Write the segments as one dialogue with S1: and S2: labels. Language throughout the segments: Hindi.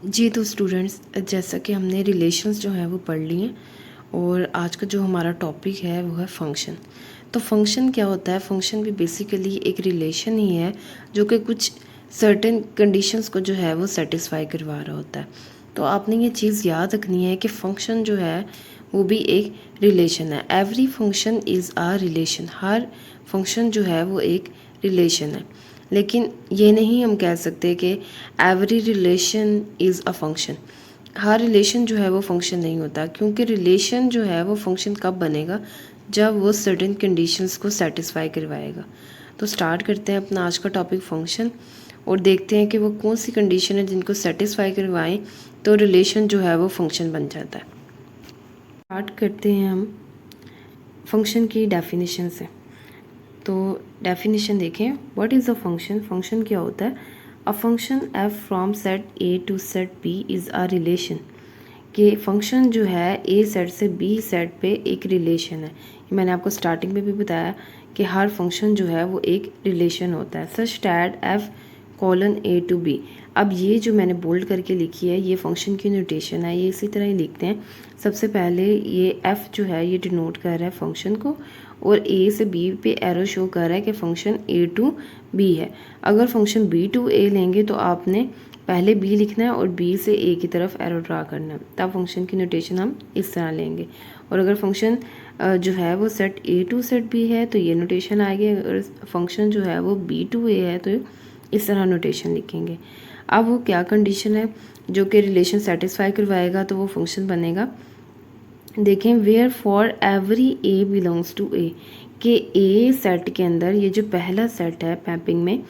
S1: जी तो स्टूडेंट्स, जैसा कि हमने रिलेशंस जो है वो पढ़ लिए और आज का जो हमारा टॉपिक है वो है फंक्शन। तो फंक्शन क्या होता है? फंक्शन भी बेसिकली एक रिलेशन ही है जो कि कुछ सर्टेन कंडीशंस को जो है वो सेटिस्फाई करवा रहा होता है। तो आपने ये चीज़ याद रखनी है कि फंक्शन जो है वो भी एक रिलेशन है। Every function is a relation. हर फंक्शन जो है वो एक रिलेशन है। लेकिन ये नहीं हम कह सकते कि every relation is a function. Her relation जो है वो फंक्शन नहीं होता, क्योंकि रिलेशन जो है वो फंक्शन कब बनेगा? जब वो सर्टेन कंडीशंस को सेटिस्फाई करवाएगा। तो स्टार्ट करते हैं अपना आज का टॉपिक फंक्शन और देखते हैं कि वो कौन सी कंडीशन है जिनको सेटिस्फाई करवाएं तो रिलेशन जो है वो फंक्शन बन जाता है। स्टार्ट करते हैं हम फंक्शन की डेफिनेशन से। तो डेफिनेशन देखें, what is a function? Function क्या होता है? A function f from set A to set B is a relation. कि फंक्शन जो है ए सेट से बी सेट पे एक रिलेशन है। ये मैंने आपको स्टार्टिंग में भी बताया कि हर फंक्शन जो है वो एक रिलेशन होता है। Such that f colon A to B. अब ये जो मैंने बोल्ड करके लिखी है ये फंक्शन की नोटेशन है, ये इसी तरह ही लिखते हैं। सबसे पहले ये एफ जो है ये डिनोट कर रहा है फंक्शन को और ए से बी पे एरो शो कर रहा है कि फंक्शन ए टू बी है। अगर फंक्शन बी टू ए लेंगे तो आपने पहले बी लिखना है और बी से ए की तरफ एरो ड्रा करना है, तब फंक्शन की नोटेशन हम इस तरह लेंगे। और अगर फंक्शन जो है वो set A to set B है तो ये नोटेशन आएगी। अगर फंक्शन जो है वो बी टू ए है तो इस तरह नोटेशन लिखेंगे। अब वो क्या कंडीशन है जो कि रिलेशन सेटिस्फाई करवाएगा तो वो फंक्शन बनेगा। देखें, where for every A belongs to A, के ए सेट के अंदर ये जो पहला सेट है मैपिंग में,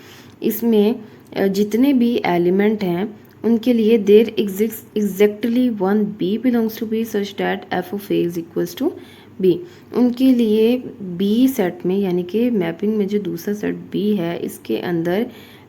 S1: इसमें जितने भी एलिमेंट हैं उनके लिए there exist exactly one b belongs to B such that f of a is equals to b. उनके लिए बी सेट में यानी कि मैपिंग में जो दूसरा सेट बी है इसके अंदर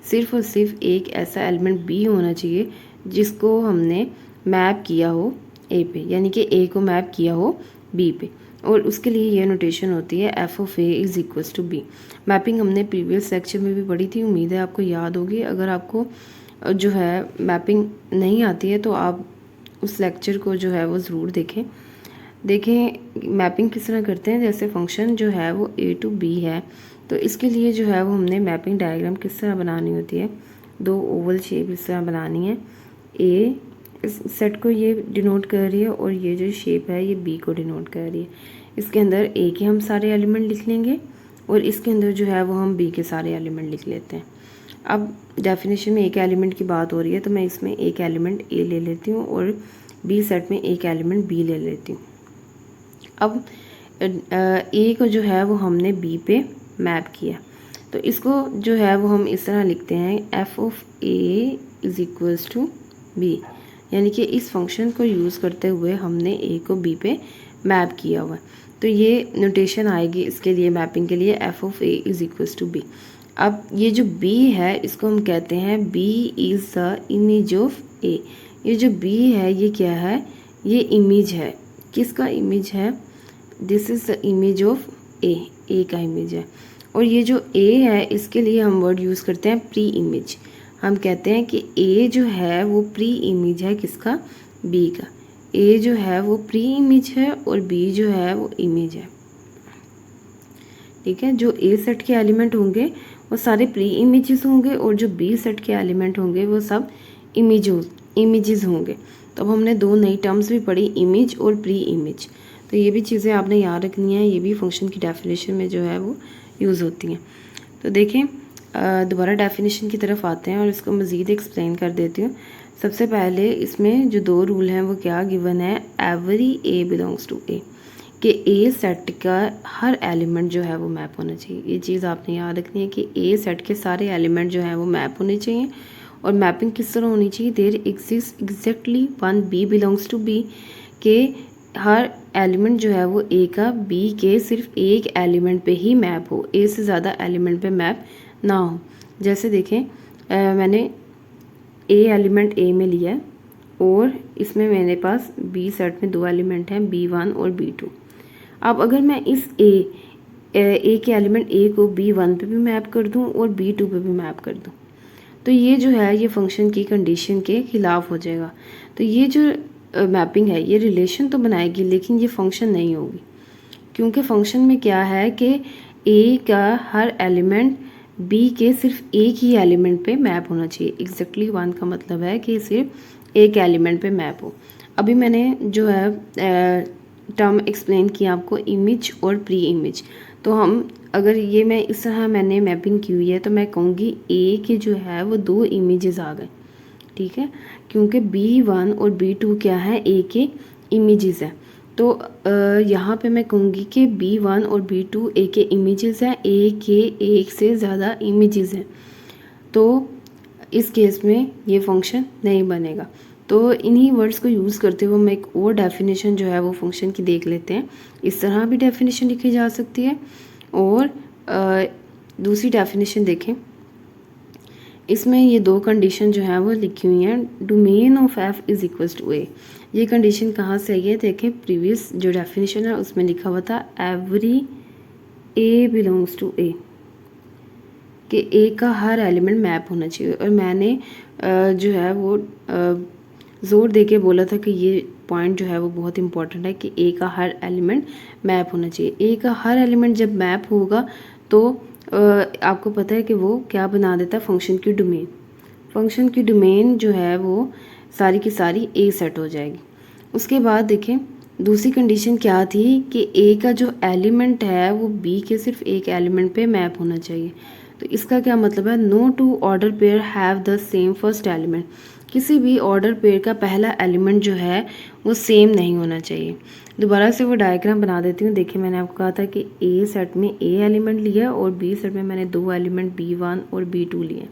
S1: सिर्फ और सिर्फ एक ऐसा एलिमेंट बी होना चाहिए जिसको हमने मैप किया हो ए पे, यानी कि ए को मैप किया हो बी पे। और उसके लिए ये नोटेशन होती है f of A is equals to b. Mapping हमने प्रीवियस लेक्चर में भी पढ़ी थी, उम्मीद है आपको याद होगी। अगर आपको जो है मैपिंग नहीं आती है तो आप उस लेक्चर को जो है वो ज़रूर देखें मैपिंग किस तरह करते हैं। जैसे फंक्शन जो है वो ए टू बी है तो इसके लिए जो है वो हमने मैपिंग डायग्राम किस तरह बनानी होती है, दो ओवल शेप इस तरह बनानी है। ए इस सेट को ये डिनोट कर रही है और ये जो शेप है ये बी को डिनोट कर रही है। इसके अंदर ए के हम सारे एलिमेंट लिख लेंगे और इसके अंदर जो है वो हम बी के सारे एलिमेंट लिख लेते हैं। अब डेफिनेशन में एक एलिमेंट की बात हो रही है तो मैं इसमें एक एलिमेंट ए ले लेती हूँ और बी सेट में एक एलिमेंट बी ले लेती हूँ। अब ए को जो है वो हमने बी पे मैप किया तो इसको जो है वो हम इस तरह लिखते हैं f of A is equals to b, यानी कि इस फंक्शन को यूज़ करते हुए हमने ए को बी पे मैप किया हुआ है। तो ये नोटेशन आएगी इसके लिए मैपिंग के लिए F of A is equals to B. अब ये जो बी है इसको हम कहते हैं B is the image of A. ये जो बी है ये क्या है? ये इमेज है। किसका इमेज है? This is the image of A का इमेज है। और ये जो ए है इसके लिए हम वर्ड यूज़ करते हैं प्री इमेज। हम कहते हैं कि ए जो है वो प्री इमेज है किसका? बी का। ए जो है वो प्री इमेज है और बी जो है वो इमेज है। ठीक है, जो ए सेट के एलिमेंट होंगे वो सारे प्री इमेजेस होंगे और जो बी सेट के एलिमेंट होंगे वो सब इमेजेस होंगे। तो अब हमने दो नई टर्म्स भी पढ़ी, इमेज और प्री इमेज। तो ये भी चीज़ें आपने याद रखनी है, ये भी फंक्शन की डेफिनेशन में जो है वो यूज़ होती हैं। तो देखें, दोबारा डेफिनेशन की तरफ आते हैं और इसको मज़ीद एक्सप्लेन कर देती हूँ। सबसे पहले इसमें जो दो रूल हैं वो क्या गिवन है? एवरी ए बिलोंग्स टू ए, कि ए सेट का हर एलिमेंट जो है वो मैप होना चाहिए। ये चीज़ आपने याद रखनी है कि ए सेट के सारे एलिमेंट जो हैं वो मैप होने चाहिए। और मैपिंग किस तरह होनी चाहिए? There exist exactly one b belongs to B, के हर एलिमेंट जो है वो ए का बी के सिर्फ एक एलिमेंट पे ही मैप हो, ए से ज़्यादा एलिमेंट पे मैप ना हो। जैसे देखें, मैंने ए एलिमेंट ए में लिया है और इसमें मेरे पास बी सेट में दो एलिमेंट हैं B1 और B2। अब अगर मैं इस ए के एलिमेंट ए को B1 पे भी मैप कर दूं और B2 पे भी मैप कर दूं तो ये जो है ये फंक्शन की कंडीशन के खिलाफ हो जाएगा। तो ये जो मैपिंग है ये रिलेशन तो बनाएगी लेकिन ये फंक्शन नहीं होगी, क्योंकि फंक्शन में क्या है कि ए का हर एलिमेंट बी के सिर्फ एक ही एलिमेंट पे मैप होना चाहिए। एग्जैक्टली वन का मतलब है कि सिर्फ एक एलिमेंट पे मैप हो। अभी मैंने जो है टर्म एक्सप्लेन किया आपको, इमेज और प्री इमेज। तो हम अगर ये मैं इस तरह मैंने मैपिंग की हुई है तो मैं कहूँगी ए के जो है वो 2 इमेजेस आ गए, ठीक है, क्योंकि B1 और B2 क्या है, ए के इमेजेस हैं। तो यहाँ पे मैं कहूँगी कि B1 और B2 ए के इमेजेस हैं, ए के एक से ज़्यादा इमेजेस हैं, तो इस केस में ये फंक्शन नहीं बनेगा। तो इन्हीं वर्ड्स को यूज़ करते हुए हम एक और डेफिनेशन जो है वो फंक्शन की देख लेते हैं। इस तरह भी डेफिनेशन लिखी जा सकती है और दूसरी डेफिनेशन देखें, इसमें ये 2 कंडीशन जो है वो लिखी हुई हैं। Domain of F is equals to A. ये कंडीशन कहाँ से आई है देखें, प्रीवियस जो डेफिनेशन है उसमें लिखा हुआ था एवरी ए बिलोंग्स टू ए, कि ए का हर एलिमेंट मैप होना चाहिए। और मैंने जो है वो ज़ोर दे के बोला था कि ये पॉइंट जो है वो बहुत इंपॉर्टेंट है कि ए का हर एलिमेंट मैप होना चाहिए। ए का हर एलिमेंट जब मैप होगा तो आपको पता है कि वो क्या बना देता है, फंक्शन की डोमेन। फंक्शन की डोमेन जो है वो सारी की सारी ए सेट हो जाएगी। उसके बाद देखें दूसरी कंडीशन क्या थी कि ए का जो एलिमेंट है वो बी के सिर्फ एक एलिमेंट पे मैप होना चाहिए। तो इसका क्या मतलब है, no two order pair have the same first element. किसी भी ऑर्डर पेयर का पहला एलिमेंट जो है वो सेम नहीं होना चाहिए। दोबारा से वो डायग्राम बना देती हूँ। देखिए मैंने आपको कहा था कि ए सेट में ए एलिमेंट लिया और बी सेट में मैंने 2 एलिमेंट B1 और B2 लिए,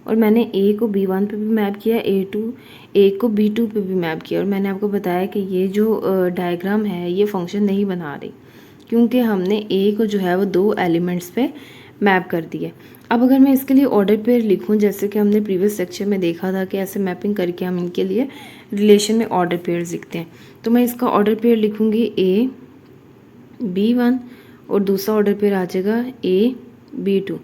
S1: और मैंने ए को B1 पे भी मैप किया, ए को B2 पे भी मैप किया। और मैंने आपको बताया कि ये जो डायग्राम है ये फंक्शन नहीं बना रही, क्योंकि हमने ए को जो है वो 2 एलिमेंट्स पे मैप कर दिया। अब अगर मैं इसके लिए ऑर्डर पेयर लिखूं, जैसे कि हमने प्रीवियस सेक्शन में देखा था कि ऐसे मैपिंग करके हम इनके लिए रिलेशन में ऑर्डर पेयर लिखते हैं, तो मैं इसका ऑर्डर पेयर लिखूंगी ए B1 और दूसरा ऑर्डर पेयर आ जाएगा ए B2।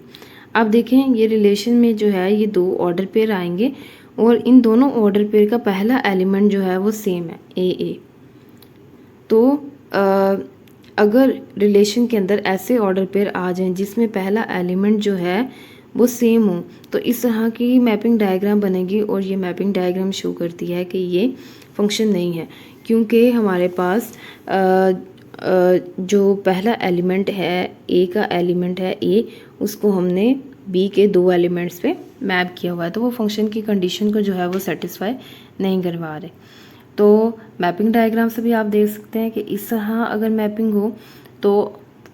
S1: अब देखें ये रिलेशन में जो है ये 2 ऑर्डर पेयर आएंगे और इन दोनों ऑर्डर पेयर का पहला एलिमेंट जो है वो सेम है ए। तो अगर रिलेशन के अंदर ऐसे ऑर्डर पेयर आ जाएं जिसमें पहला एलिमेंट जो है वो सेम हो, तो इस तरह की मैपिंग डायग्राम बनेगी। और ये मैपिंग डायग्राम शो करती है कि ये फंक्शन नहीं है, क्योंकि हमारे पास जो पहला एलिमेंट है ए का एलिमेंट है ए, उसको हमने बी के 2 एलिमेंट्स पे मैप किया हुआ है, तो वो फंक्शन की कंडीशन को जो है वो सेटिस्फाई नहीं करवा रहे। तो मैपिंग डायग्राम से भी आप देख सकते हैं कि इस तरह अगर मैपिंग हो तो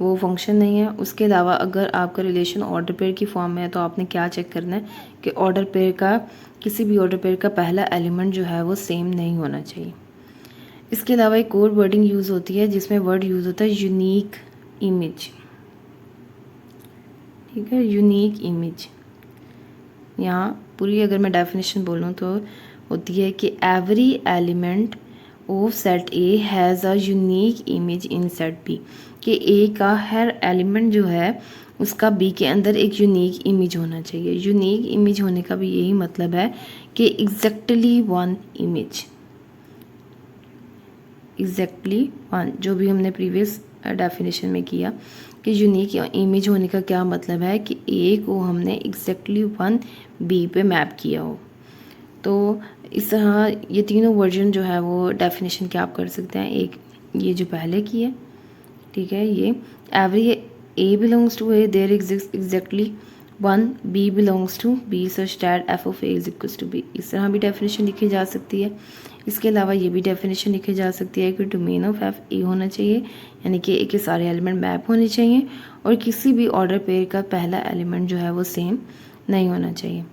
S1: वो फंक्शन नहीं है। उसके अलावा अगर आपका रिलेशन ऑर्डर पेयर की फॉर्म में है तो आपने क्या चेक करना है कि ऑर्डर पेयर का, किसी भी ऑर्डर पेयर का पहला एलिमेंट जो है वो सेम नहीं होना चाहिए। इसके अलावा एक और वर्डिंग यूज़ होती है जिसमें वर्ड यूज़ होता है यूनिक इमेज, ठीक है, यूनिक इमेज। यहाँ पूरी अगर मैं डेफिनेशन बोलूँ तो होती है कि every element of set A has a unique image in set B, कि ए का हर एलिमेंट जो है उसका बी के अंदर एक यूनिक इमेज होना चाहिए। यूनिक इमेज होने का भी यही मतलब है कि exactly one image, exactly one, जो भी हमने प्रीवियस डेफिनेशन में किया कि यूनिक इमेज होने का क्या मतलब है कि ए को हमने एग्जैक्टली वन बी पे मैप किया हो। तो इस तरह ये तीनों वर्जन जो है वो डेफिनेशन के आप कर सकते हैं। एक ये जो पहले की है, ठीक है, ये every A belongs to A there exist exactly one b belongs to B such that f of a is equals to b. इस तरह भी डेफिनेशन लिखी जा सकती है। इसके अलावा ये भी डेफिनेशन लिखी जा सकती है कि डोमेन ऑफ एफ ए होना चाहिए, यानी कि ए के सारे एलिमेंट मैप होने चाहिए और किसी भी ऑर्डर पेयर का पहला एलिमेंट जो है वो सेम नहीं होना चाहिए।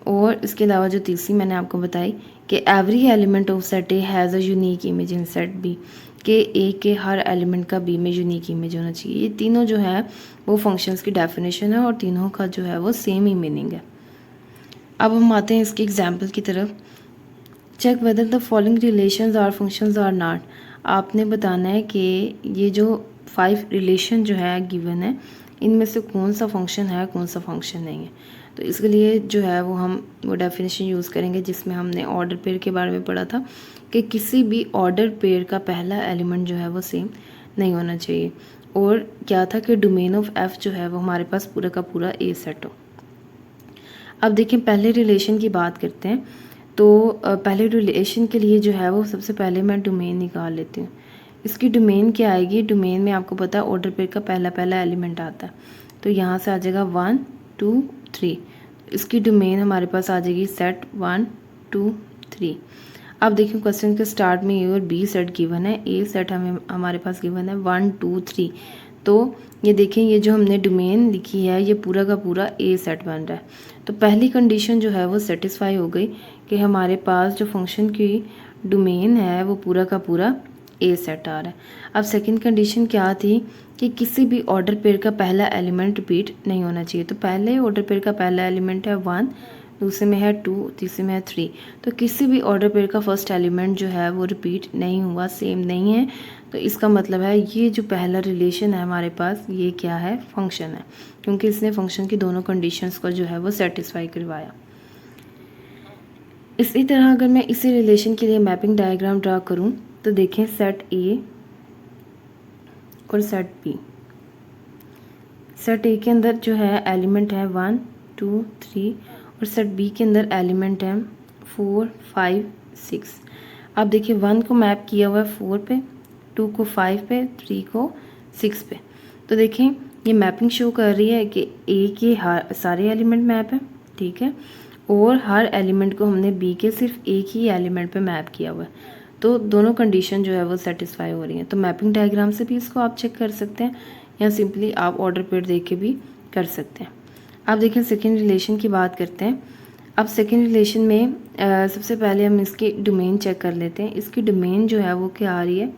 S1: और इसके अलावा जो तीसरी मैंने आपको बताई कि every element of set A has a unique image in set B, कि ए के हर एलिमेंट का बी में यूनिक इमेज होना चाहिए। ये तीनों जो है वो फंक्शंस की डेफिनेशन है और तीनों का जो है वो सेम ही मीनिंग है। अब हम आते हैं इसकी एग्जाम्पल की तरफ। Check whether the following relations are functions or not. आपने बताना है कि ये जो 5 रिलेशन जो है गिवन है इनमें से कौन सा फंक्शन है कौन सा फंक्शन नहीं है। तो तो इसके लिए जो है वो डेफिनेशन यूज़ करेंगे जिसमें हमने ऑर्डर पेयर के बारे में पढ़ा था कि किसी भी ऑर्डर पेयर का पहला एलिमेंट जो है वो सेम नहीं होना चाहिए। और क्या था कि डोमेन ऑफ एफ जो है वो हमारे पास पूरा का पूरा ए सेट हो। अब देखें पहले रिलेशन की बात करते हैं। तो पहले रिलेशन के लिए जो है वो सबसे पहले मैं डोमेन निकाल लेती हूँ। इसकी डोमेन क्या आएगी, डोमेन में आपको पता है ऑर्डर पेयर का पहला पहला एलिमेंट आता है। तो यहाँ से आ जाएगा 1 2 3। इसकी डोमेन हमारे पास आ जाएगी सेट 1 2 3। अब देखिए क्वेश्चन के स्टार्ट में ए और बी सेट गिवन है, ए सेट हमारे पास गिवन है 1 2 3। तो ये देखें ये जो हमने डोमेन लिखी है ये पूरा का पूरा ए सेट बन रहा है। तो पहली कंडीशन जो है वो सेटिस्फाई हो गई कि हमारे पास जो फंक्शन की डोमेन है वो पूरा का पूरा ए सेट आ रहा है। अब सेकंड कंडीशन क्या थी कि किसी भी ऑर्डर पेयर का पहला एलिमेंट रिपीट नहीं होना चाहिए। तो पहले ऑर्डर पेयर का पहला एलिमेंट है 1, दूसरे में है 2, तीसरे में है 3। तो किसी भी ऑर्डर पेयर का फर्स्ट एलिमेंट जो है वो रिपीट नहीं हुआ, सेम नहीं है। तो इसका मतलब है ये जो पहला रिलेशन है हमारे पास ये क्या है, फंक्शन है, क्योंकि इसने फंक्शन की दोनों कंडीशंस को जो है वो सेटिस्फाई करवाया। इसी तरह अगर मैं इसी रिलेशन के लिए मैपिंग डायग्राम ड्रा करूं तो देखें सेट ए और सेट बी। सेट ए के अंदर जो है एलिमेंट है 1 2 3 और सेट बी के अंदर एलिमेंट है 4 5 6। अब देखिए 1 को मैप किया हुआ है 4 पे, 2 को 5 पे, 3 को 6 पे। तो देखें ये मैपिंग शो कर रही है कि ए के हर सारे एलिमेंट मैप है, ठीक है, और हर एलिमेंट को हमने बी के सिर्फ एक ही एलिमेंट पे मैप किया हुआ है। तो दोनों कंडीशन जो है वो सेटिस्फाई हो रही हैं। तो मैपिंग डायग्राम से भी इसको आप चेक कर सकते हैं या सिंपली आप ऑर्डर पेयर देख के भी कर सकते हैं। अब देखें सेकेंड रिलेशन की बात करते हैं। अब सेकेंड रिलेशन में सबसे पहले हम इसकी डोमेन चेक कर लेते हैं। इसकी डोमेन जो है वो क्या आ रही है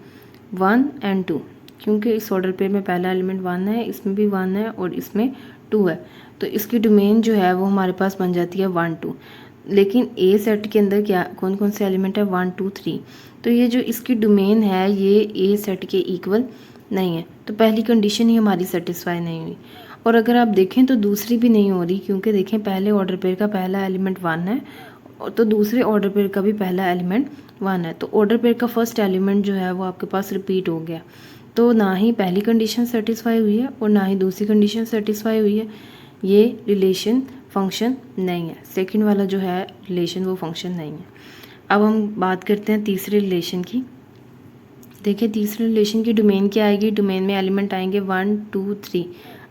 S1: 1 और 2, क्योंकि इस ऑर्डर पेयर में पहला एलिमेंट 1 है, इसमें भी 1 है और इसमें 2 है। तो इसकी डोमेन जो है वो हमारे पास बन जाती है 1 2। लेकिन ए सेट के अंदर क्या कौन कौन से एलिमेंट है 1 2 3। तो ये जो इसकी डोमेन है ये ए सेट के इक्वल नहीं है। तो पहली कंडीशन ही हमारी सेटिस्फाई नहीं हुई। और अगर आप देखें तो दूसरी भी नहीं हो रही, क्योंकि देखें पहले ऑर्डर पेयर का पहला एलिमेंट 1 है तो दूसरे ऑर्डर पेयर का भी पहला एलिमेंट 1 है। तो ऑर्डर पेयर का फर्स्ट एलिमेंट जो है वो आपके पास रिपीट हो गया। तो ना ही पहली कंडीशन सेटिस्फाई हुई है और ना ही दूसरी कंडीशन सेटिस्फाई हुई है। ये रिलेशन फंक्शन नहीं है। सेकंड वाला जो है रिलेशन वो फंक्शन नहीं है। अब हम बात करते हैं तीसरे रिलेशन की। देखिए तीसरे रिलेशन की डोमेन क्या आएगी, डोमेन में एलिमेंट आएंगे 1 2 3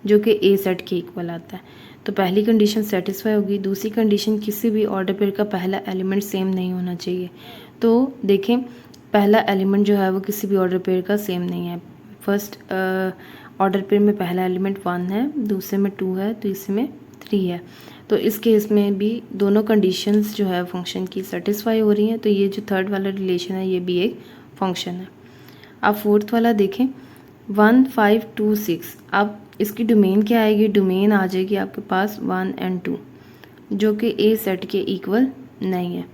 S1: जो कि ए सेट के इक्वल आता है। तो पहली कंडीशन सेटिस्फाई होगी। दूसरी कंडीशन किसी भी ऑर्डर पेयर का पहला एलिमेंट सेम नहीं होना चाहिए। तो देखें पहला एलिमेंट जो है वो किसी भी ऑर्डर पेयर का सेम नहीं है। फर्स्ट ऑर्डर पेयर में पहला एलिमेंट 1 है, दूसरे में 2 है, तीसरे में 3 है। तो इस केस में भी दोनों कंडीशंस जो है फंक्शन की सेटिस्फाई हो रही हैं। तो ये जो थर्ड वाला रिलेशन है ये भी एक फंक्शन है। अब फोर्थ वाला देखें 1 5 2 6। अब इसकी डोमेन क्या आएगी, डोमेन आ जाएगी आपके पास 1 और 2 जो कि ए सेट के इक्वल नहीं है।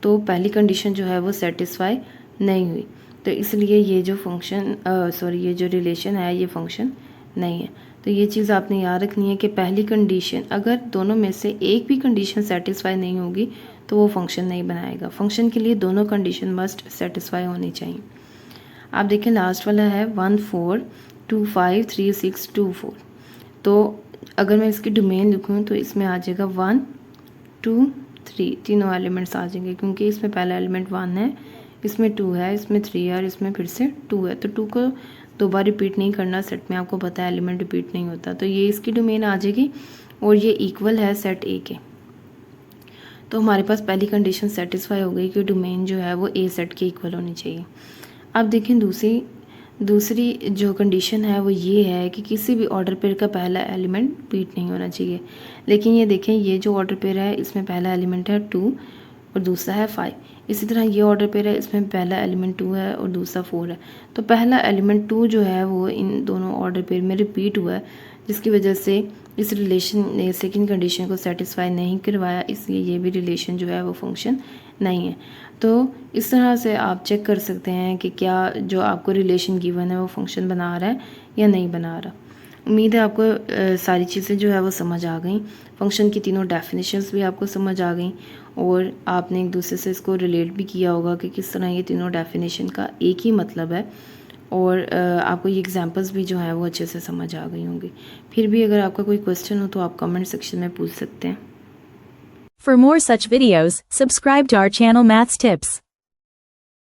S1: तो पहली कंडीशन जो है वो सेटिस्फाई नहीं हुई। तो इसलिए ये जो फंक्शन ये जो रिलेशन है ये फंक्शन नहीं है। तो ये चीज़ आपने याद रखनी है कि पहली कंडीशन अगर दोनों में से एक भी कंडीशन सेटिस्फाई नहीं होगी तो वो फंक्शन नहीं बनाएगा। फंक्शन के लिए दोनों कंडीशन मस्ट सेटिस्फाई होनी चाहिए। आप देखें लास्ट वाला है 1 4 2 5 3 6 2 4। तो अगर मैं इसकी डोमेन लिखूँ तो इसमें आ जाएगा 1 2 3, तीनों एलिमेंट्स आ जाएंगे, क्योंकि इसमें पहला एलिमेंट 1 है, इसमें 2 है, इसमें 3 है और इसमें फिर से 2 है। तो 2 को दो बार रिपीट नहीं करना, सेट में आपको पता है एलिमेंट रिपीट नहीं होता। तो ये इसकी डोमेन आ जाएगी और ये इक्वल है सेट ए के। तो हमारे पास पहली कंडीशन सेटिस्फाई हो गई कि डोमेन जो है वो ए सेट के इक्वल होनी चाहिए। अब देखें दूसरी जो कंडीशन है वो ये है कि किसी भी ऑर्डर पेयर का पहला एलिमेंट रिपीट नहीं होना चाहिए। लेकिन ये देखें ये जो ऑर्डर पेयर है इसमें पहला एलिमेंट है 2 और दूसरा है 5। इसी तरह ये ऑर्डर पेयर है, इसमें पहला एलिमेंट 2 है और दूसरा 4 है। तो पहला एलिमेंट 2 जो है वो इन दोनों ऑर्डर पेयर में रिपीट हुआ है, जिसकी वजह से इस रिलेशन ने सेकंड कंडीशन को सेटिस्फाई नहीं करवाया, इसलिए ये भी रिलेशन जो है वो फंक्शन नहीं है। तो इस तरह से आप चेक कर सकते हैं कि क्या जो आपको रिलेशन गिवन है वो फंक्शन बना रहा है या नहीं बना रहा। उम्मीद है आपको सारी चीज़ें जो है वो समझ आ गई। फंक्शन की तीनों डेफिनेशंस भी आपको समझ आ गई और आपने एक दूसरे से इसको रिलेट भी किया होगा कि किस तरह ये तीनों डेफिनेशन का एक ही मतलब है, और आपको ये एग्जांपल्स भी जो है वो अच्छे से समझ आ गई होंगी। फिर भी अगर आपका कोई क्वेश्चन हो तो आप कमेंट सेक्शन में पूछ सकते हैं।
S2: For more such videos, subscribe to our channel Maths Tips.